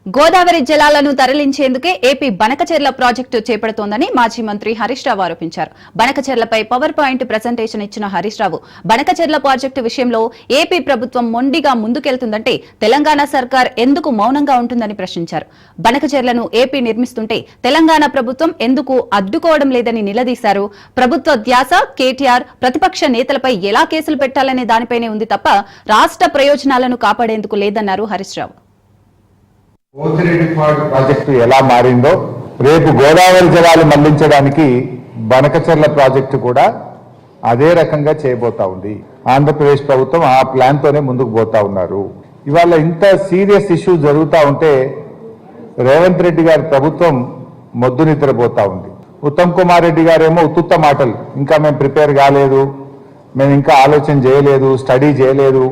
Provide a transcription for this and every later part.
గోదావరి జలాలను తరలించేందుకే AP Banakacherla project చేపడుతోందని మాజీ మంత్రి హరీష్ రావు ఆరోపించారు. బనకచెర్లపై పవర్ పాయింట్ ప్రెజెంటేషన్ ఇచ్చిన హరీష్ రావు బనకచెర్ల ప్రాజెక్టు విషయంలో ఏపీ ప్రభుత్వం మొండిగా ముందుకెళ్తుందంటే తెలంగాణ సర్కార్ ఎందుకు మౌనంగా ఉంటుందని ప్రశ్నించారు. బనకచెర్లను ఏపీ నిర్మిస్తుంటే తెలంగాణ ప్రభుత్వం ఎందుకు అడ్డుకోవడం లేదని నిలదీశారు. ప్రభుత్వ ధ్యాస కేటీఆర్ ప్రతిపక్ష నేతలపై ఎలా కేసులు పెట్టాలనే దానిపైనే ఉంది తప్ప రాష్ట్ర ప్రయోజనాలను కాపాడేందుకు లేదన్నారు హరీష్ రావు. పోతిరెడ్డిపాడు ప్రాజెక్టు ఎలా మారిందో రేపు గోదావరి జలాలు మళ్లించడానికి బనకచెర్ల ప్రాజెక్టు కూడా అదే రకంగా చేయబోతా ఉంది. ఆంధ్రప్రదేశ్ ప్రభుత్వం ఆ ప్లాన్ తోనే ముందుకు పోతా ఉన్నారు. ఇవాళ ఇంత సీరియస్ ఇష్యూ జరుగుతూ ఉంటే రేవంత్ రెడ్డి గారి ప్రభుత్వం మొద్దు నిద్రపోతా ఉంది. ఉత్తమ్ కుమార్ రెడ్డి గారేమో ఉత్తుత్త మాటలు, ఇంకా మేము ప్రిపేర్ కాలేదు, మేము ఇంకా ఆలోచన చేయలేదు, స్టడీ చేయలేదు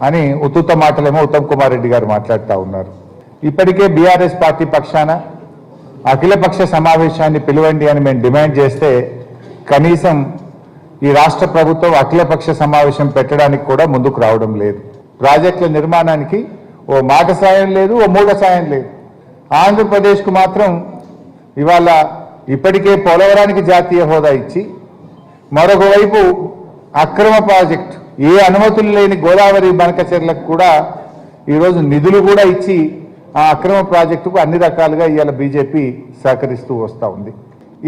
అని ఉత్తుత్త మాటలేమో ఉత్తమ్ కుమార్ రెడ్డి గారు మాట్లాడుతూ ఉన్నారు. ఇప్పటికే బీఆర్ఎస్ పార్టీ పక్షాన అఖిలపక్ష సమావేశాన్ని పిలవండి అని మేము డిమాండ్ చేస్తే కనీసం ఈ రాష్ట్ర ప్రభుత్వం అఖిలపక్ష సమావేశం పెట్టడానికి కూడా ముందుకు రావడం లేదు. ప్రాజెక్టుల నిర్మాణానికి ఓ మాట సాయం లేదు, ఓ మూడ సాయం లేదు. ఆంధ్రప్రదేశ్కు మాత్రం ఇవాళ ఇప్పటికే పోలవరానికి జాతీయ హోదా ఇచ్చి మరొక వైపు అక్రమ ప్రాజెక్టు ఏ అనుమతులు లేని గోదావరి బనకచెర్లకు కూడా ఈరోజు నిధులు కూడా ఇచ్చి ఆ అక్రమ ప్రాజెక్టుకు అన్ని రకాలుగా ఇవాళ బీజేపీ సహకరిస్తూ వస్తూ ఉంది.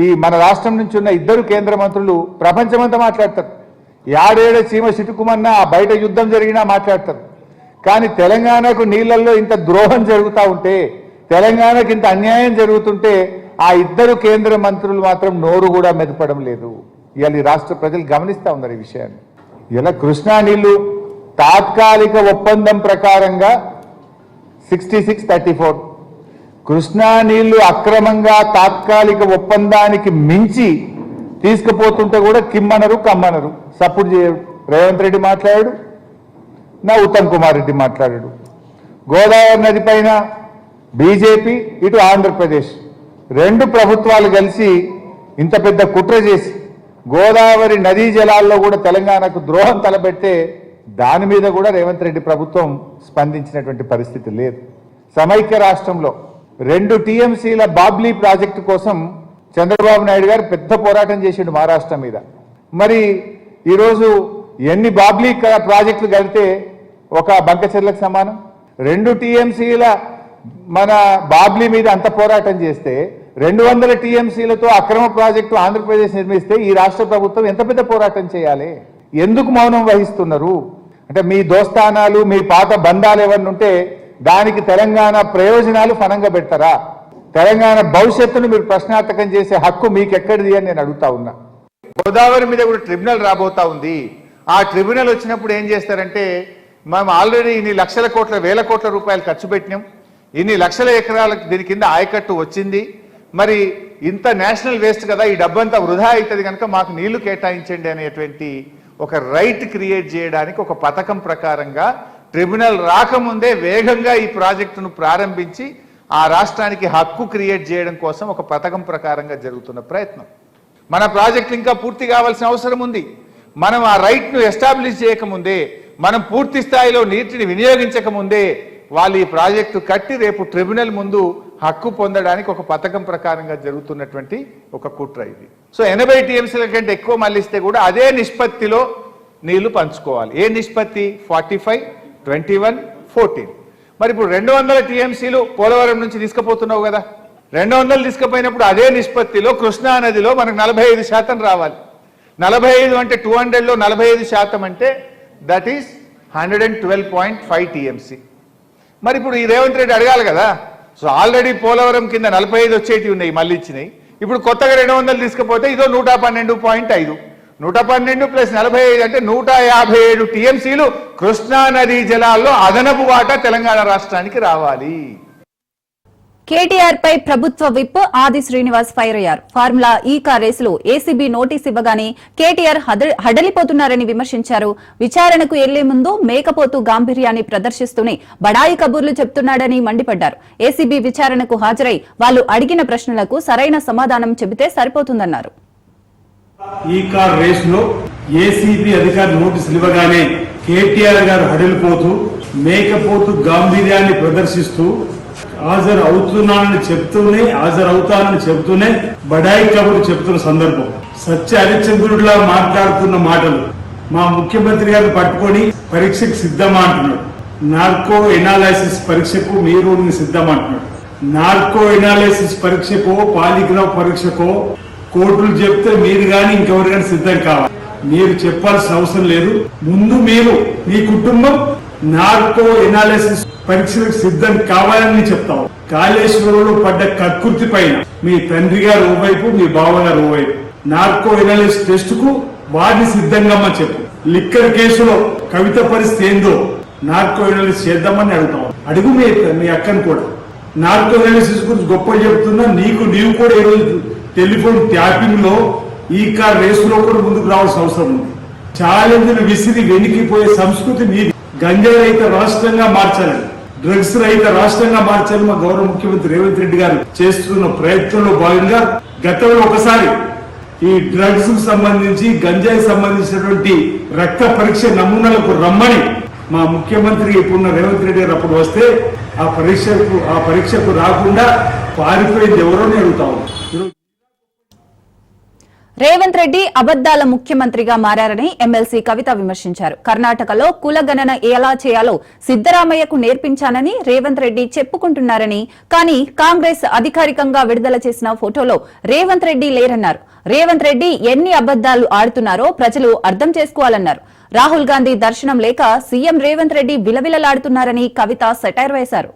ఈ మన రాష్ట్రం నుంచి ఉన్న ఇద్దరు కేంద్ర మంత్రులు ప్రపంచమంతా మాట్లాడతారు. యాడేడ చీమ చిటుకుమన్నా బయట యుద్ధం జరిగినా మాట్లాడతారు. కానీ తెలంగాణకు నీళ్లలో ఇంత ద్రోహం జరుగుతూ ఉంటే, తెలంగాణకు ఇంత అన్యాయం జరుగుతుంటే ఆ ఇద్దరు కేంద్ర మంత్రులు మాత్రం నోరు కూడా మెదపడం లేదు. ఇవాళ ఈ రాష్ట్ర ప్రజలు గమనిస్తూ ఉన్నారు ఈ విషయాన్ని. ఇలా కృష్ణా నీళ్లు తాత్కాలిక ఒప్పందం ప్రకారంగా 66-34 కృష్ణా నీళ్లు అక్రమంగా తాత్కాలిక ఒప్పందానికి మించి తీసుకుపోతుంటే కూడా కిమ్మనరు కమ్మనరు, సపోర్ట్ చేయడు. రేవంత్ రెడ్డి మాట్లాడాడు, నా ఉత్తమ్ కుమార్ రెడ్డి మాట్లాడాడు. గోదావరి నది పైన బీజేపీ, ఇటు ఆంధ్రప్రదేశ్ రెండు ప్రభుత్వాలు కలిసి ఇంత పెద్ద కుట్ర చేసి గోదావరి నదీ జలాల్లో కూడా తెలంగాణకు ద్రోహం తలపెట్టే దాని మీద కూడా రేవంత్ రెడ్డి ప్రభుత్వం స్పందించినటువంటి పరిస్థితి లేదు. సమైక్య రాష్ట్రంలో 2 టీఎంసీల బాబ్లీ ప్రాజెక్టు కోసం చంద్రబాబు నాయుడు గారు పెద్ద పోరాటం చేసిండు మహారాష్ట్ర మీద. మరి ఈరోజు ఎన్ని బాబ్లీ ప్రాజెక్టులు కలిపితే ఒక బంకచెర్లకు సమానం? 2 టీఎంసీల మన బాబ్లీ మీద అంత పోరాటం చేస్తే 200 టీఎంసీలతో అక్రమ ప్రాజెక్టు ఆంధ్రప్రదేశ్ నిర్మిస్తే ఈ రాష్ట్ర ప్రభుత్వం ఎంత పెద్ద పోరాటం చేయాలి? ఎందుకు మౌనం వహిస్తున్నారు? అంటే మీ దోస్తానాలు, మీ పాత బంధాలు ఏమన్నా ఉంటే దానికి తెలంగాణ ప్రయోజనాలు ఫనంగా పెడతారా? తెలంగాణ భవిష్యత్తును మీరు ప్రశ్నార్థకం చేసే హక్కు మీకెక్కడిది అని నేను అడుగుతా ఉన్నా. గోదావరి మీద కూడా ట్రిబ్యునల్ రాబోతా ఉంది. ఆ ట్రిబ్యునల్ వచ్చినప్పుడు ఏం చేస్తారంటే, మేము ఆల్రెడీ ఇన్ని లక్షల కోట్ల వేల కోట్ల రూపాయలు ఖర్చు పెట్టినాం, ఇన్ని లక్షల ఎకరాలకు దీని కింద ఆయకట్టు వచ్చింది, మరి ఇంత నేషనల్ వేస్ట్ కదా, ఈ డబ్బంతా వృధా అవుతుంది కనుక మాకు నీళ్లు కేటాయించండి అనేటువంటి ఒక రైట్ క్రియేట్ చేయడానికి ఒక పథకం ప్రకారంగా ట్రిబ్యునల్ రాకముందే వేగంగా ఈ ప్రాజెక్టును ప్రారంభించి ఆ రాష్ట్రానికి హక్కు క్రియేట్ చేయడం కోసం ఒక పథకం ప్రకారంగా జరుగుతున్న ప్రయత్నం. మన ప్రాజెక్టులు ఇంకా పూర్తి కావాల్సిన అవసరం ఉంది. మనం ఆ రైట్ను ఎస్టాబ్లిష్ చేయకముందే, మనం పూర్తి స్థాయిలో నీటిని వినియోగించకముందే వాళ్ళు ఈ ప్రాజెక్టు కట్టి రేపు ట్రిబ్యునల్ ముందు హక్కు పొందడానికి ఒక పథకం ప్రకారంగా జరుగుతున్నటువంటి ఒక కుట్ర ఇది. సో 80 టీఎంసీల కంటే ఎక్కువ మళ్ళిస్తే కూడా అదే నిష్పత్తిలో నీళ్లు పంచుకోవాలి. ఏ నిష్పత్తి? 45-21-14. మరి ఇప్పుడు 200 టీఎంసీలు పోలవరం నుంచి తీసుకుపోతున్నావు కదా, 200 తీసుకుపోయినప్పుడు అదే నిష్పత్తిలో కృష్ణా నదిలో మనకు 45% రావాలి. 45 అంటే 200లో 45% అంటే దట్ ఈస్ 112.5 టీఎంసీ. మరి ఇప్పుడు ఈ రేవంత్ రెడ్డి అడగాలి కదా. సో ఆల్రెడీ పోలవరం కింద 45 వచ్చేటివి ఉన్నాయి, మళ్ళీ ఇచ్చినాయి. ఇప్పుడు కొత్తగా 200 తీసుకుపోతే ఇదో 112.5, 112 + 45 అంటే 157 టీఎంసీలు కృష్ణా నదీ జలాల్లో అదనపు వాటా తెలంగాణ రాష్ట్రానికి రావాలి. కేటీఆర్ పై ప్రభుత్వ విప్ ఆది శ్రీనివాస్ ఫైర్ అయ్యారు. ఫార్ములా ఈ కార్ రేసులో ఏసీబీ నోటీస్ ఇవ్వగానే కేటీఆర్ హడలిపోతున్నారని విమర్శించారు. విచారణకు వెళ్లే ముందు మేకపోతు గాంభీర్యాన్ని ప్రదర్శిస్తూనే బడాయి కబుర్లు చెప్తున్నాడని మండిపడ్డారు. ఏసీబీ విచారణకు హాజరై వాళ్లు అడిగిన ప్రశ్నలకు సరైన సమాధానం చెబితే సరిపోతుందన్నారు. ఈ కార్ రేసులో ఏసీబీ అధికారి నోటీసులు ఇవ్వగానే కేటీఆర్ గారు హడలిపోతూ మేకపోతు గాంభీర్యాన్ని ప్రదర్శిస్తూ హాజరు అవుతానని చెబుతూనే బడాయి కబురు చెప్తున్న సందర్భం, సత్య హరిశ్చంద్రుడిలా మాట్లాడుతున్న మాటలు మా ముఖ్యమంత్రి గారిని పట్టుకొని పరీక్షకు సిద్ధమా అంటున్నాడు. నార్కో ఎనాలైసిస్ పరీక్షకు మీరు సిద్ధమా అంటున్నాడు. నార్కో ఎనాలైసిస్ పరీక్షకో పాలిగ్రాఫ్ పరీక్షకో కోర్టులు చెప్తే మీరు గాని ఇంకెవరు కానీ సిద్ధం కావాలి. మీరు చెప్పాల్సిన అవసరం లేదు. ముందు మీరు మీ కుటుంబం నార్కో ఎనాలిసిస్ పరీక్షలకు సిద్ధం కావాలని చెప్తాం. కాళేశ్వరంలో పడ్డ కకృతి పైన మీ తండ్రి గారు ఓవైపు, మీ బావగారు ఓవైపు నార్కో ఎనాలిసిస్ టెస్ట్ కు వారిని సిద్ధంగా చెప్పు. లిక్కర్ కేసులో కవిత పరిస్థితి ఏందో నార్కో ఎనాలిసిస్ చేద్దామని అడుగుతాం. అడుగు మీ అక్కను కూడా. నార్కో ఎనాలిసిస్ గురించి గొప్ప చెప్తున్నా, నీవు కూడా ఈరోజు టెలిఫోన్ ట్యాపింగ్ లో ఈ కార్ రేసులో కూడా ముందుకు రావాల్సిన అవసరం ఉంది. ఛాలెంజ్ను విసిరి వెనికిపోయే సంస్కృతి మీది. గంజాయి రహిత రాష్ట్రంగా మార్చాలని, డ్రగ్స్ రహిత రాష్ట్రంగా మార్చాలని మా గౌరవ ముఖ్యమంత్రి రేవంత్ రెడ్డి గారు చేస్తున్న ప్రయత్నంలో భాగంగా గతంలో ఒకసారి ఈ డ్రగ్స్ కు సంబంధించి గంజాయి సంబంధించినటువంటి రక్త పరీక్ష నమూనాలకు రమ్మని మా ముఖ్యమంత్రి ఇప్పుడున్న రేవంత్ రెడ్డి గారు అప్పుడు వస్తే ఆ పరీక్షకు రాకుండా పారిపోయింది ఎవరో అడుగుతాము. రేవంత్ రెడ్డి అబద్దాల ముఖ్యమంత్రిగా మారని ఎమ్మెల్సీ కవిత విమర్శించారు. కర్ణాటకలో కులగణన ఎలా చేయాలో సిద్దరామయ్యకు నేర్పించానని రేవంత్ రెడ్డి చెప్పుకుంటున్నారని, కానీ కాంగ్రెస్ అధికారికంగా విడుదల చేసిన ఫోటోలో రేవంత్ రెడ్డి లేరన్నారు. రేవంత్ రెడ్డి ఎన్ని అబద్దాలు ఆడుతున్నారో ప్రజలు అర్థం చేసుకోవాలన్నారు. రాహుల్ గాంధీ దర్శనం లేక సీఎం రేవంత్ రెడ్డి విలవిలలాడుతున్నారని కవిత సెటైర్ వేశారు.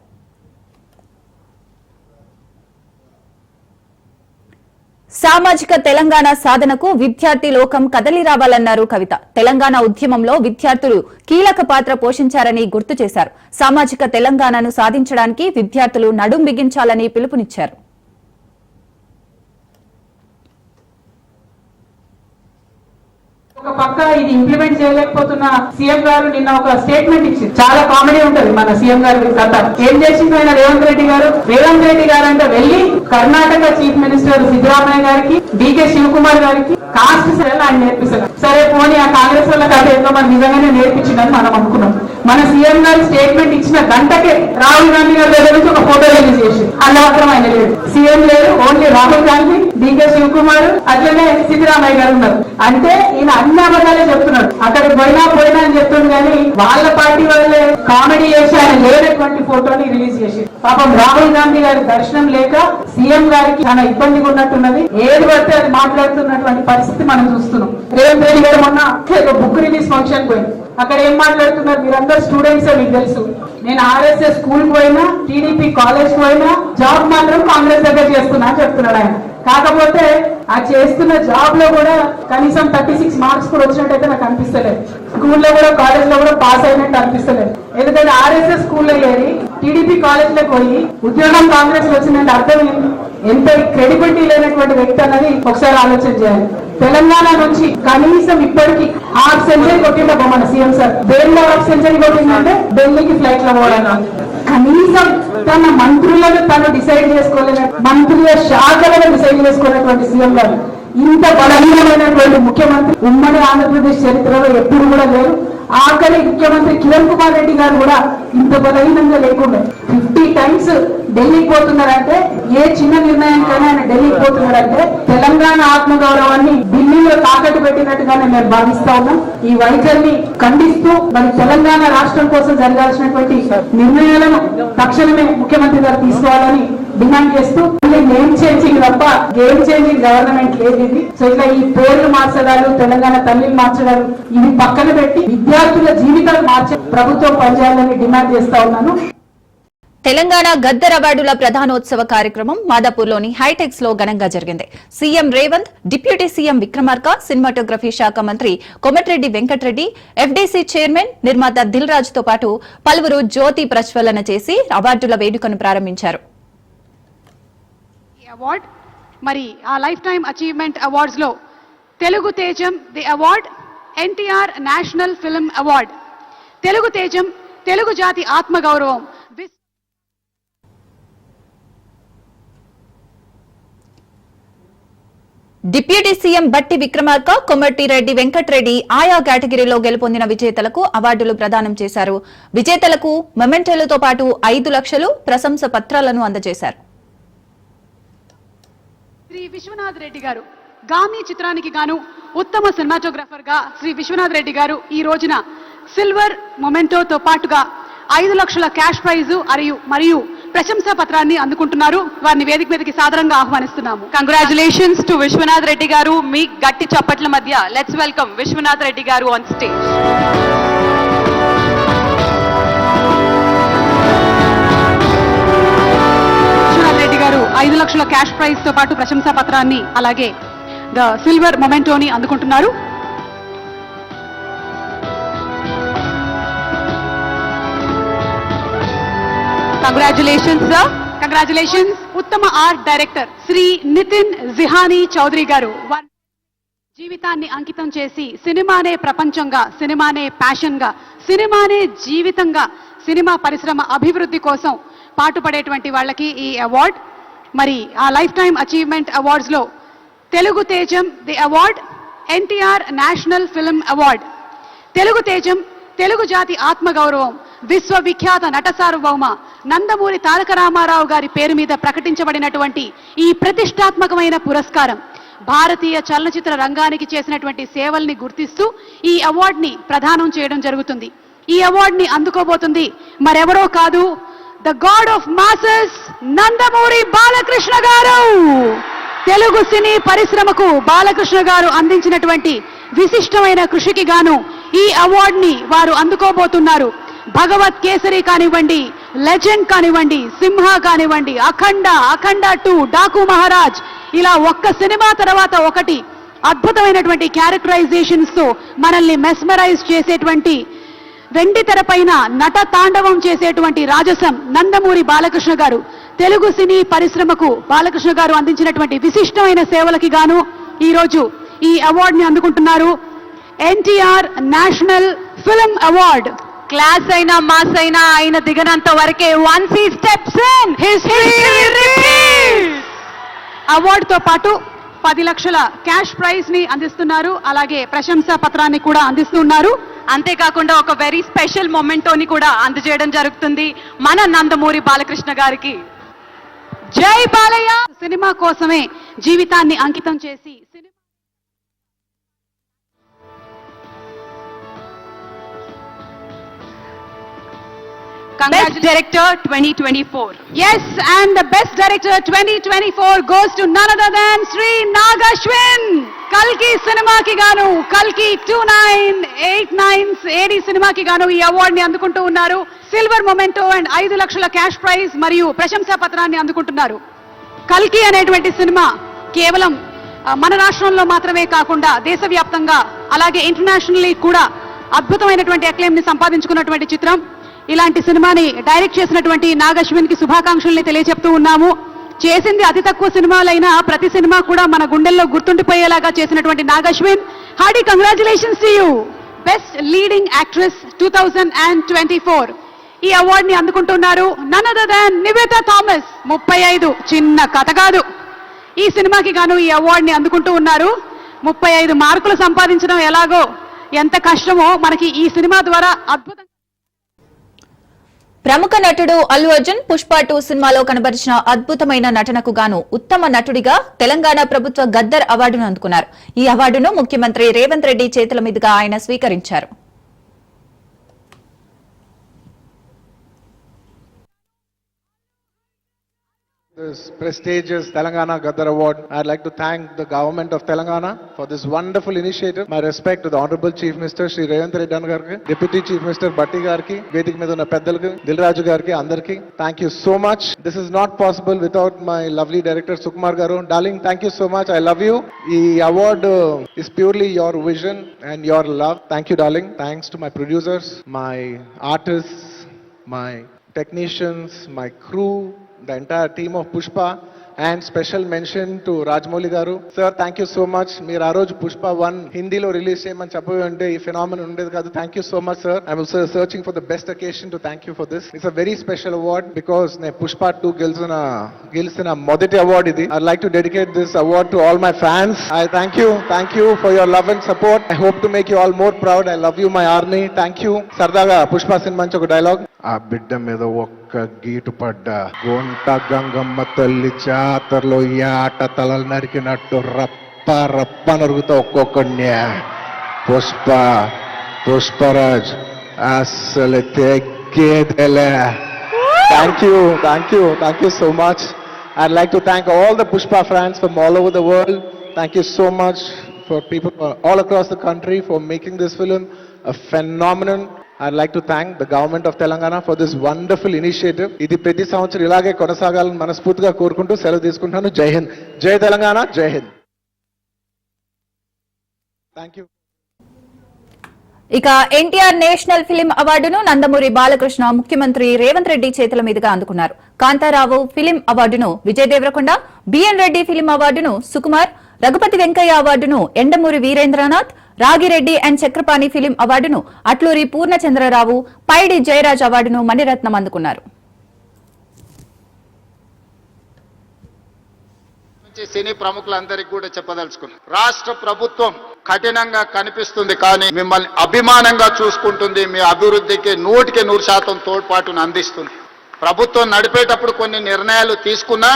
సామాజిక తెలంగాణ సాధనకు విద్యార్థి లోకం కదలి రావాలన్నారు కవిత. తెలంగాణ ఉద్యమంలో విద్యార్థులు కీలక పాత్ర పోషించారని గుర్తు చేశారు. సామాజిక తెలంగాణను సాధించడానికి విద్యార్థులు నడుం బిగించాలని పిలుపునిచ్చారు. ఒక పక్క ఇది ఇంప్లిమెంట్ చేయలేకపోతున్న సీఎం గారు నిన్న ఒక స్టేట్మెంట్ ఇచ్చింది. చాలా కామెడీ ఉంటది మన సీఎం గారి కథ. ఏం చేసింది ఆయన రేవంత్ రెడ్డి గారు అంటే వెళ్లి కర్ణాటక చీఫ్ మినిస్టర్ సిద్దరామయ్య గారికి, డీకే శివకుమార్ గారికి కాస్ట్ సెల్ ఆయన నేర్పిస్తారు. సరే పోనీ ఆ కాంగ్రెస్ వాళ్ళ కథ ఏంటో మనం నిజంగానే నేర్పించిందని మనం అనుకున్నాం. మన సీఎం గారు స్టేట్మెంట్ ఇచ్చిన గంటకే రాహుల్ గాంధీ గారి దగ్గర నుంచి ఒక ఫోటో రిలీజ్ చేసి అలా మాత్రం ఆయన లేదు, సీఎం లేరు, ఓన్లీ రాహుల్ గాంధీ, డీకే శివకుమార్, అట్లనే సిద్దరామయ్య గారు ఉన్నారు. అంటే ఈయన అన్ని అబద్ధాలే చెప్తున్నాడు. అక్కడికి పోయినా అని చెప్తుంది, కానీ వాళ్ళ పార్టీ వాళ్ళే కామెడీ చేసి ఆయన లేనటువంటి ఫోటోని రిలీజ్ చేసి, పాపం రాహుల్ గాంధీ గారి దర్శనం లేక సీఎం గారికి చాలా ఇబ్బందిగా ఉన్నట్టున్నది. ఏది పడితే అది మాట్లాడుతున్నటువంటి పరిస్థితి మనం చూస్తున్నాం. రేవంత్ రెడ్డి గారు మొన్న బుక్ రిలీజ్ ఫంక్షన్ పోయింది. అక్కడ ఏం మాట్లాడుతున్నారు, మీరందరూ స్టూడెంట్స్ మీకు తెలుసు. నేను RSS స్కూల్ కు పోయినా, TDP కాలేజ్ కు పోయినా, జాబ్ మాత్రం కాంగ్రెస్ దగ్గర చేస్తున్నా అని చెప్తున్నాడు ఆయన. కాకపోతే ఆ చేస్తున్న జాబ్ లో కూడా కనీసం 36 మార్క్స్ కూడా వచ్చినట్టయితే నాకు అనిపిస్తలేదు. స్కూల్లో కూడా కాలేజ్ లో కూడా పాస్ అయినట్టు అనిపిస్తలేదు. ఎందుకంటే RSS స్కూల్లో చేరి TDP కాలేజ్ లోకి పోయి ఉద్యోగం కాంగ్రెస్ వచ్చిందంటే అర్థం ఏంటి? ఎంత క్రెడిబిలిటీ లేనటువంటి వ్యక్తి అన్నది ఒకసారి ఆలోచన చేయాలి. తెలంగాణ నుంచి కనీసం ఇప్పటికి హాఫ్ సెంచరీ కొట్టిండబ్బా మన సీఎం సార్. దేనిలో హాఫ్ సెంచరీ కొట్టిందంటే ఢిల్లీకి ఫ్లైట్ లో పోవడానికి. కనీసం తన మంత్రులను తను డిసైడ్ చేసుకోలేని, మంత్రుల శాఖలను డిసైడ్ చేసుకోలేనటువంటి సీఎం గారు ఇంత బలహీనమైనటువంటి ముఖ్యమంత్రి ఉమ్మడి ఆంధ్రప్రదేశ్ చరిత్రలో ఎప్పుడు కూడా లేరు. ఆఖరి ముఖ్యమంత్రి కిరణ్ కుమార్ రెడ్డి గారు కూడా ఇంత బలహీనంగా లేకుండా 50 టైమ్స్ ఢిల్లీకి పోతున్నారంటే, ఏ చిన్న నిర్ణయానికైనా ఆయన ఢిల్లీకి పోతున్నారంటే తెలంగాణ ఆత్మగౌరవాన్ని ఢిల్లీలో తాకట్టు పెట్టినట్టుగానే మేము భావిస్తా ఉన్నాం. ఈ వైఖరిని ఖండిస్తూ మరి తెలంగాణ రాష్ట్రం కోసం జరగాల్సినటువంటి నిర్ణయాలను తక్షణమే ముఖ్యమంత్రి గారు తీసుకోవాలని డిమాండ్ చేస్తూ, నేమ్ చేంజింగ్ తప్ప గేమ్ చేంజింగ్ గవర్నమెంట్ లేదు ఇది. సో ఇట్లా ఈ పేర్లు మార్చడాలు, తెలంగాణ తల్లిని మార్చడాలు ఇవి పక్కన పెట్టి విద్యార్థుల జీవితాలు మార్చే ప్రభుత్వం పనిచేయాలని డిమాండ్ చేస్తా ఉన్నాను. తెలంగాణ గద్దర్ అవార్డుల ప్రధానోత్సవ కార్యక్రమం మాదాపూర్లోని హైటెక్స్ లో ఘనంగా జరిగింది. CM Revanth, deputy CM Vikramarka, cinematography శాఖ మంత్రి కోమటిరెడ్డి వెంకటరెడ్డి, FDC చైర్మన్ నిర్మాత దిల్ రాజు తో పాటు పలువురు జ్యోతి ప్రజ్వలన చేసి అవార్డుల వేడుకను ప్రారంభించారు. అవార్డ్ మరి ఆ లైఫ్ టైమ్ అచీవ్మెంట్ అవార్డ్స్ లో తెలుగు తేజం the award, NTR national film award. Telugu తేజం తెలుగు జాతి ఆత్మగౌరవం. డిప్యూటీ సీఎం బట్టి విక్రమార్క, కొమర్టిరెడ్డి వెంకట్రెడ్డి ఆయా కేటగిరీలో గెలుపొందిన విజేతలకు అవార్డులు ప్రదానం చేశారు. విజేతలకు మెమెంటోలతో పాటు 5 లక్షలు ప్రశంస పత్రాలను అందజేశారు. శ్రీ విశ్వనాథ్ రెడ్డి గారు గామి చిత్రానికి గాను ఉత్తమ సినిమాటోగ్రాఫర్ గా శ్రీ విశ్వనాథ్ రెడ్డి గారు ఈ రోజున సిల్వర్ మొమెంటోతో పాటుగా 5 లక్షల క్యాష్ ప్రైజ్ మరియు ప్రశంసా పత్రాన్ని అందుకుంటున్నారు. వారిని వేదిక మీదకి సాదరంగా ఆహ్వానిస్తున్నాము. కంగ్రాచులేషన్స్ టు విశ్వనాథ్ రెడ్డి గారు. మీ గట్టి చప్పట్ల మధ్య లెట్స్ వెల్కమ్ విశ్వనాథ్ రెడ్డి గారు ఆన్ స్టేజ్. విశ్వనాథ్ రెడ్డి గారు 5 లక్షల క్యాష్ ప్రైజ్ తో పాటు ప్రశంసా పత్రాన్ని అలాగే ద సిల్వర్ మొమెంటోని అందుకుంటున్నారు. Congratulations sir. కంగ్రాచులేషన్స్. ఉత్తమ ఆర్ట్ డైరెక్టర్ శ్రీ నితిన్ జిహానీ చౌదరి గారు జీవితాన్ని అంకితం చేసి సినిమానే ప్రపంచంగా, సినిమానే ప్యాషన్ గా, సినిమానే జీవితంగా, సినిమా పరిశ్రమ అభివృద్ధి కోసం పాటుపడేటువంటి వాళ్ళకి ఈ అవార్డ్. మరి ఆ లైఫ్ టైమ్ అచీవ్మెంట్ అవార్డ్స్ లో తెలుగు తేజం the award, NTR national film award. Telugu తేజం తెలుగు జాతి ఆత్మగౌరవం, విశ్వవిఖ్యాత నట సార్వభౌమ నందమూరి తారక రామారావు గారి పేరు మీద ప్రకటించబడినటువంటి ఈ ప్రతిష్టాత్మకమైన పురస్కారం భారతీయ చలనచిత్ర రంగానికి చేసినటువంటి సేవల్ని గుర్తిస్తూ ఈ అవార్డుని ప్రదానం చేయడం జరుగుతుంది. ఈ అవార్డుని అందుకోబోతుంది మరెవరో కాదు, the God of masses Nandamuri Balakrishna గారు. తెలుగు సినీ పరిశ్రమకు బాలకృష్ణ గారు అందించినటువంటి విశిష్టమైన కృషికి గాను ఈ అవార్డుని వారు అందుకోబోతున్నారు. భగవత్ కేసరి కానివ్వండి, లెజెండ్ కానివ్వండి, సింహ కానివ్వండి, అఖండ 2, డాకు మహారాజ్, ఇలా ఒక్క సినిమా తర్వాత ఒకటి అద్భుతమైనటువంటి క్యారెక్టరైజేషన్స్ తో మనల్ని మెస్మరైజ్ చేసేటువంటి, వెండి తెరపైన నట తాండవం చేసేటువంటి రాజసం నందమూరి బాలకృష్ణ గారు. తెలుగు సినీ పరిశ్రమకు బాలకృష్ణ గారు అందించినటువంటి విశిష్టమైన సేవలకి గాను ఈరోజు ఈ అవార్డుని అందుకుంటున్నారు. NTR national film award. Class అయినా మాస్ అయినా ఆయన దిగనంత వరకే once he steps in history repeats. అవార్డుతో పాటు 10 లక్షల క్యాష్ ప్రైజ్ ని అందిస్తున్నారు. అలాగే ప్రశంసా పత్రాన్ని కూడా అందిస్తున్నారు. అంతేకాకుండా ఒక వెరీ స్పెషల్ మొమెంటోని కూడా అందజేయడం జరుగుతుంది మన నందమూరి బాలకృష్ణ గారికి. జై బాలయ్య. సినిమా కోసమే జీవితాన్ని అంకితం చేసి Best Director 2024. Yes, and the Best Director 2024 goes to none other than Sri Nagashwin. Kalki సినిమాకి గాను, కల్కి 2989 AD సినిమాకి గాను ఈ అవార్డ్ ని అందుకుంటూ ఉన్నారు. సిల్వర్ మొమెంటో అండ్ 5 లక్షల క్యాష్ ప్రైజ్ మరియు ప్రశంసా పత్రాన్ని అందుకుంటున్నారు. కల్కి అనేటువంటి సినిమా కేవలం మన రాష్ట్రంలో మాత్రమే కాకుండా దేశవ్యాప్తంగా అలాగే ఇంటర్నేషనల్లీ కూడా అద్భుతమైనటువంటి అక్లెయిమ్ ని సంపాదించుకున్నటువంటి చిత్రం. ఇలాంటి సినిమాని డైరెక్ట్ చేసినటువంటి నాగశ్విన్ కి శుభాకాంక్షల్ని తెలియజెప్తూ ఉన్నాము. చేసింది అతి తక్కువ సినిమాలైనా ప్రతి సినిమా కూడా మన గుండెల్లో గుర్తుండిపోయేలాగా చేసినటువంటి Nag Ashwin, hearty congratulations to you. Best leading actress 2024 ఈ అవార్డ్ ని అందుకుంటున్నారు none other than Nivetha Thomas. 35 చిన్న కథ కాదు. ఈ సినిమాకి గాను ఈ అవార్డ్ ని అందుకుంటూ ఉన్నారు. 35 మార్కులు సంపాదించడం ఎలాగో, ఎంత కష్టమో మనకి ఈ సినిమా ద్వారా అద్భుతం. ప్రముఖ నటుడు అల్లు అర్జున్ పుష్ప 2 సినిమాలో కనబరిచిన అద్భుతమైన నటనకు గాను ఉత్తమ నటుడిగా తెలంగాణ ప్రభుత్వ గద్దర్ అవార్డును అందుకున్నారు. ఈ అవార్డును ముఖ్యమంత్రి రేవంత్ రెడ్డి చేతుల మీదుగా ఆయన స్వీకరించారు. This prestigious Telangana Gaddar Award. I'd like to thank the government of Telangana for this wonderful initiative. My respect to the Honorable Chief Minister Shri Revanth Reddy Garki, Deputy Chief Minister Batti Garki, Vedik మీద ఉన్న పెద్దలకు, Dilraju Garki, అందరికి thank you so much. This is not possible without my lovely director Sukumar Garu. Darling, thank you so much. I love you. The award is purely your vision and your love. Thank you, darling. Thanks to my producers, my artists, my technicians, my crew, the entire team of Pushpa And special mention to Rajmouli Garu. Sir, thank you so much. మీరు ఆ రోజు పుష్ప 1 హిందీలో release చేయమని చెప్పి అంటే ఈ phenomenon ఉండేది కాదు. Thank you so much, sir. I'm also searching for the best occasion to thank you for this. It's a very special award because నేను పుష్ప 2 గెలిచిన మొదటి అవార్డ్ ఇది. I'd like to dedicate this award to all my fans. I thank you for your love and support. I hope to make you all more proud. I love you, my army. Thank you. సరదాగా Pushpa cinema నుంచి ఒక dialogue. ఆ బిడ్డ మీద ఒక్క గీటు పడ్డ గొంట గంగమ్మ తల్లి జాతరలో ఈ ఆట తలలు నరికినట్టు రప్ప రప్ప నరుగుతా ఒక్కొక్కడిని. పుష్పరాజ్ అసలు తెగ్గేదలే. Thank you so much. I'd like to thank all the Pushpa fans from all over the world. Thank you so much for people all across the country for making this film a phenomenon. I'd like to thank the government of Telangana for this wonderful initiative. ఇది ప్రతి సంవత్సరం ఇలాగే కొనసాగాలని మనస్ఫూర్తిగా కోరుకుంటూ సెలవు తీసుకుంటాను. జై హింద్, జై తెలంగాణ, జై హింద్. Thank you. ఇక ఎన్టీఆర్ నేషనల్ ఫిలిం అవార్డును నందమూరి బాలకృష్ణ ముఖ్యమంత్రి రేవంత్ రెడ్డి చేతుల మీదుగా అందుకున్నారు. కాంతారావు ఫిలిం అవార్డును విజయ్ దేవరకొండ, బిఎన్ రెడ్డి ఫిలిం అవార్డును సుకుమార్, రఘుపతి వెంకయ్య అవార్డును ఎండమూరి వీరేంద్రనాథ్, రాగిరెడ్డి అండ్ చక్రపాణి ఫిలిం అవార్డును అట్లూరి పూర్ణచంద్రరావు, పైడి జయరాజ్ అవార్డును మణిరత్నం అందుకున్నారు. సినీ ప్రముఖులందరికీ కూడా చెప్పదలుచుకున్నాం, రాష్ట్ర ప్రభుత్వం కఠినంగా కనిపిస్తుంది కానీ మిమ్మల్ని అభిమానంగా చూసుకుంటుంది. మీ అభివృద్ధికి 100% తోడ్పాటును అందిస్తుంది. ప్రభుత్వం నడిపేటప్పుడు కొన్ని నిర్ణయాలు తీసుకున్నా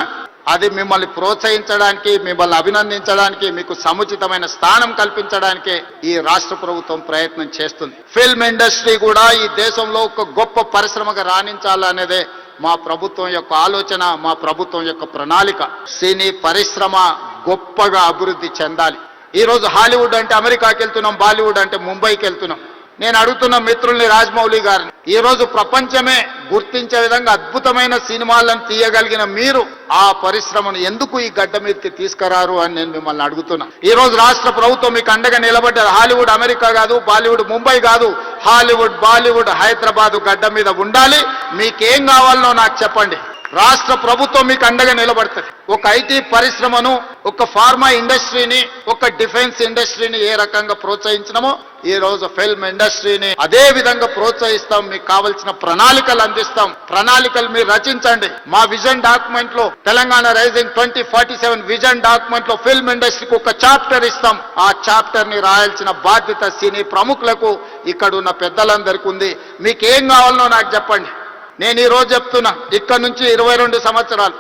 అది మిమ్మల్ని ప్రోత్సహించడానికి, మిమ్మల్ని అభినందించడానికి, మీకు సముచితమైన స్థానం కల్పించడానికి ఈ రాష్ట్ర ప్రభుత్వం ప్రయత్నం చేస్తుంది. ఫిల్మ్ ఇండస్ట్రీ కూడా ఈ దేశంలో ఒక గొప్ప పరిశ్రమగా రాణించాలనేదే మా ప్రభుత్వం యొక్క ఆలోచన, మా ప్రభుత్వం యొక్క ప్రణాళిక. సినీ పరిశ్రమ గొప్పగా అభివృద్ధి చెందాలి. ఈ రోజు హాలీవుడ్ అంటే అమెరికాకి వెళ్తున్నాం, బాలీవుడ్ అంటే ముంబైకి వెళ్తున్నాం. నేను అడుగుతున్న మిత్రుల్ని, రాజమౌళి గారిని, ఈ రోజు ప్రపంచమే గుర్తించే విధంగా అద్భుతమైన సినిమాలను తీయగలిగిన మీరు ఆ పరిశ్రమను ఎందుకు ఈ గడ్డ మీదకి తీసుకురారు అని నేను మిమ్మల్ని అడుగుతున్నా. ఈ రోజు రాష్ట్ర ప్రభుత్వం మీకు అండగా నిలబడ్డారు. హాలీవుడ్ అమెరికా కాదు, బాలీవుడ్ ముంబై కాదు, హాలీవుడ్ బాలీవుడ్ హైదరాబాద్ గడ్డ మీద ఉండాలి. మీకేం కావాలనో నాకు చెప్పండి, రాష్ట్ర ప్రభుత్వం మీకు అండగా నిలబడుతుంది. ఒక ఐటీ పరిశ్రమను, ఒక ఫార్మా ఇండస్ట్రీని, ఒక డిఫెన్స్ ఇండస్ట్రీని ఏ రకంగా ప్రోత్సహించినామో ఈ రోజు ఫిల్మ్ ఇండస్ట్రీని అదే విధంగా ప్రోత్సహిస్తాం. మీకు కావాల్సిన ప్రణాళికలు అందిస్తాం. ప్రణాళికలు మీరు రచించండి. మా విజన్ డాక్యుమెంట్ లో తెలంగాణ రైజింగ్ 2047 విజన్ డాక్యుమెంట్ లో ఫిల్మ్ ఇండస్ట్రీకి ఒక చాప్టర్ ఇస్తాం. ఆ చాప్టర్ ని రాయాల్సిన బాధ్యత సినీ ప్రముఖులకు, ఇక్కడ ఉన్న పెద్దలందరికీ ఉంది. మీకు ఏం కావాలనో నాకు చెప్పండి. నేను ఈ రోజు చెప్తున్నా, ఇక్కడ నుంచి 22 సంవత్సరాలు,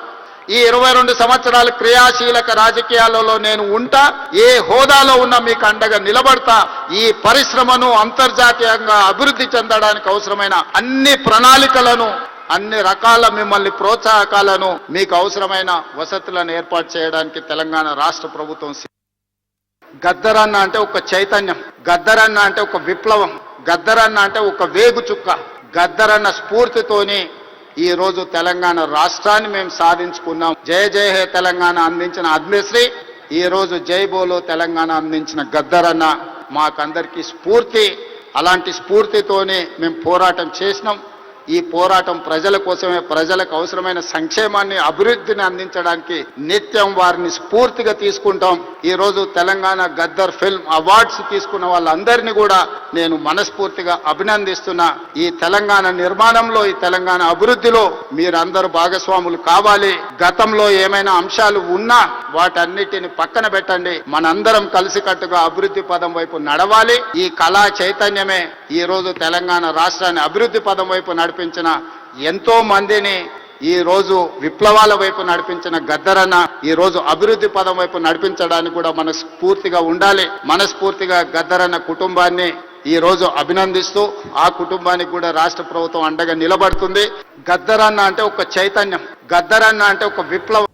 ఈ 22 సంవత్సరాలు క్రియాశీలక రాజకీయాలలో నేను ఉంటా. ఏ హోదాలో ఉన్నా మీకు అండగా నిలబడతా. ఈ పరిశ్రమను అంతర్జాతీయంగా అభివృద్ధి చెందడానికి అవసరమైన అన్ని ప్రణాళికలను, అన్ని రకాల మిమ్మల్ని ప్రోత్సాహకాలను, మీకు అవసరమైన వసతులను ఏర్పాటు చేయడానికి తెలంగాణ రాష్ట్ర ప్రభుత్వం. గద్దరన్న అంటే ఒక చైతన్యం, గద్దరన్న అంటే ఒక విప్లవం, గద్దరన్న అంటే ఒక వేగు చుక్క. గద్దరన్న స్ఫూర్తితోని ఈ రోజు తెలంగాణ రాష్ట్రాన్ని మేము సాధించుకున్నాం. జయ జయ హే తెలంగాణ అందించిన అద్మిశ్రీ, ఈ రోజు జై బోలో తెలంగాణ అందించిన గద్దరన్న మాకందరికీ స్ఫూర్తి. అలాంటి స్ఫూర్తితోనే మేము పోరాటం చేసినాం. ఈ పోరాటం ప్రజల కోసమే, ప్రజలకు అవసరమైన సంక్షేమాన్ని, అభివృద్ధిని అందించడానికి నిత్యం వారిని స్ఫూర్తిగా తీసుకుంటాం. ఈ రోజు తెలంగాణ గద్దర్ ఫిల్మ్ అవార్డ్స్ తీసుకున్న వాళ్ళందరినీ కూడా నేను మనస్ఫూర్తిగా అభినందిస్తున్నా. ఈ తెలంగాణ నిర్మాణంలో, ఈ తెలంగాణ అభివృద్ధిలో మీరందరూ భాగస్వాములు కావాలి. గతంలో ఏమైనా అంశాలు ఉన్నా వాటన్నిటిని పక్కన పెట్టండి. మనందరం కలిసికట్టుగా అభివృద్ధి పదం వైపు నడవాలి. ఈ కళా చైతన్యమే ఈ రోజు తెలంగాణ రాష్ట్రాన్ని అభివృద్ధి పదం వైపు నడిపించిన ఎంతో మందిని, ఈ రోజు విప్లవాల వైపు నడిపించిన గద్దరన్న ఈ రోజు అభివృద్ధి పదం వైపు నడిపించడానికి కూడా మనస్ఫూర్తిగా ఉండాలి. మనస్ఫూర్తిగా గద్దరన్న కుటుంబాన్ని ఈ రోజు అభినందిస్తూ, ఆ కుటుంబానికి కూడా రాష్ట్ర ప్రభుత్వం అండగా నిలబడుతుంది. గద్దరన్న అంటే ఒక చైతన్యం, గద్దరన్న అంటే ఒక విప్లవం.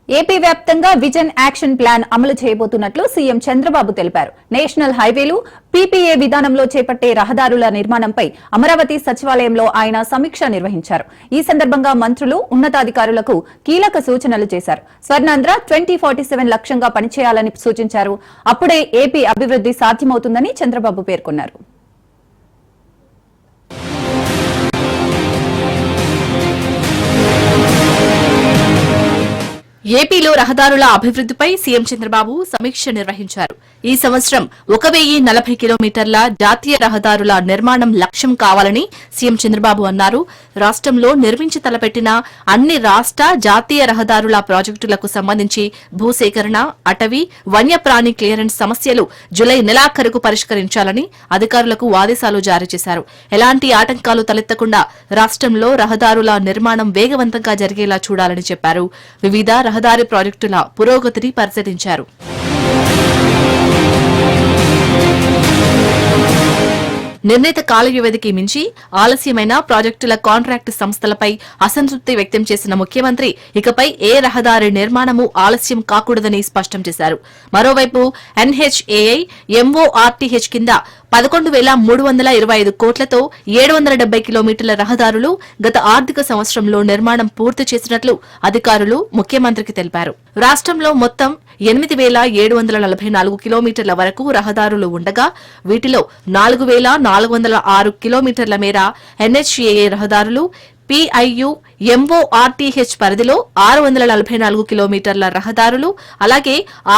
ఏపీ వ్యాప్తంగా విజన్ యాక్షన్ ప్లాన్ అమలు చేయబోతున్నట్లు సీఎం చంద్రబాబు తెలిపారు. నేషనల్ హైవేలు, పీపీఏ విధానంలో చేపట్టే రహదారుల నిర్మాణంపై అమరావతి సచివాలయంలో ఆయన సమీక్ష నిర్వహించారు. ఈ సందర్భంగా మంత్రులు, ఉన్నతాధికారులకు కీలక సూచనలు చేశారు. స్వర్ణాంధ్ర 2047 లక్ష్యంగా పనిచేయాలని సూచించారు. అప్పుడే ఏపీ అభివృద్ధి సాధ్యమవుతుందని చంద్రబాబు పేర్కొన్నారు. ఏపీలో రహదారుల అభివృద్ధిపై సీఎం చంద్రబాబు సమీక్ష నిర్వహించారు. ఈ సంవత్సరం 1040 కిలోమీటర్ల జాతీయ రహదారుల నిర్మాణం లక్ష్యం కావాలని సీఎం చంద్రబాబు అన్నారు. రాష్ట్రంలో నిర్మించి తలపెట్టిన అన్ని రాష్ట్ర జాతీయ రహదారుల ప్రాజెక్టులకు సంబంధించి భూసేకరణ, అటవీ, వన్యప్రాణి క్లియరెన్స్ సమస్యలు జులై నెలాఖరుకు పరిష్కరించాలని అధికారులకు ఆదేశాలు జారీ చేశారు. ఎలాంటి ఆటంకాలు తలెత్తకుండా రాష్ట్రంలో రహదారుల నిర్మాణం వేగవంతంగా జరిగేలా చూడాలని చెప్పారు. వివిధ రహదారి ప్రాజెక్టుల పురోగతిని పరిశీలించారు. నిర్ణీత కాల వ్యవధికి మించి ఆలస్యమైన ప్రాజెక్టుల కాంట్రాక్టు సంస్థలపై అసంతృప్తి వ్యక్తం చేసిన ముఖ్యమంత్రి ఇకపై ఏ రహదారి నిర్మాణము ఆలస్యం కాకూడదని స్పష్టం చేశారు. మరోవైపు ఎన్హెచ్ఏఐ ఎంఓఆర్టీహెచ్ కింద 11,325 కోట్లతో 770 కిలోమీటర్ల రహదారులు గత ఆర్థిక సంవత్సరంలో నిర్మాణం పూర్తి చేసినట్లు అధికారులు ముఖ్యమంత్రికి తెలిపారు. రాష్ట్రంలో మొత్తం 8,744 కిలోమీటర్ల వరకు రహదారులు ఉండగా వీటిలో 4,406 కిలోమీటర్ల మేర ఎన్హెచ్ఏఐ రహదారులు, పిఐయు ఎంఓఆర్టీహెచ్ పరిధిలో 644 కిలోమీటర్ల రహదారులు, అలాగే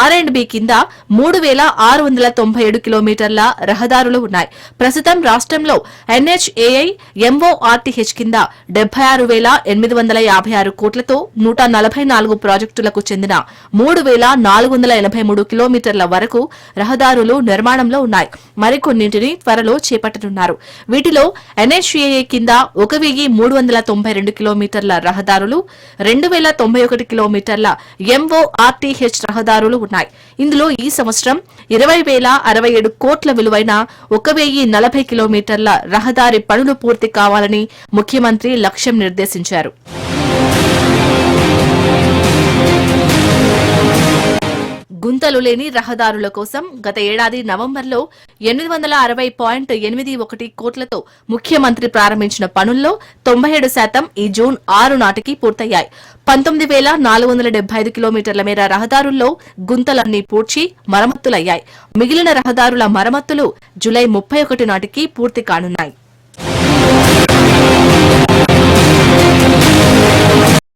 R&B కింద 3,697 కిలోమీటర్ల రహదారులు ఉన్నాయి. ప్రస్తుతం రాష్ట్రంలో ఎన్హెచ్ఏఐ ఎంఓఆర్టీహెచ్ కింద 76,856 కోట్లతో 144 ప్రాజెక్టులకు చెందిన 3,483 కిలోమీటర్ల వరకు రహదారులు నిర్మాణంలో ఉన్నాయి. మరికొన్నింటిని త్వరలో చేపట్టనున్నారు. వీటిలో ఎన్హెచ్ఏఐ కింద 1,392 కిలోమీటర్ల రహదారులు, 2,091 కిలోమీటర్ల ఎంఓఆర్టీహెచ్ రహదారులు ఉన్నాయి. ఇందులో ఈ సంవత్సరం 20,067 కోట్ల విలువైన 1,040 కిలోమీటర్ల రహదారి పనులు పూర్తి కావాలని ముఖ్యమంత్రి లక్ష్యం నిర్దేశించారు. గుంతలు లేని రహదారుల కోసం గత ఏడాది నవంబర్లో 860.81 కోట్లతో ముఖ్యమంత్రి ప్రారంభించిన పనుల్లో 97% ఈ జూన్ 6 నాటికి పూర్తయ్యాయి. 19,475 కిలోమీటర్ల మేర రహదారుల్లో గుంతలన్నీ పూడ్చి మరమ్మతులయ్యాయి. మిగిలిన రహదారుల మరమ్మతులు జులై 31 నాటికి పూర్తి కానున్నాయి.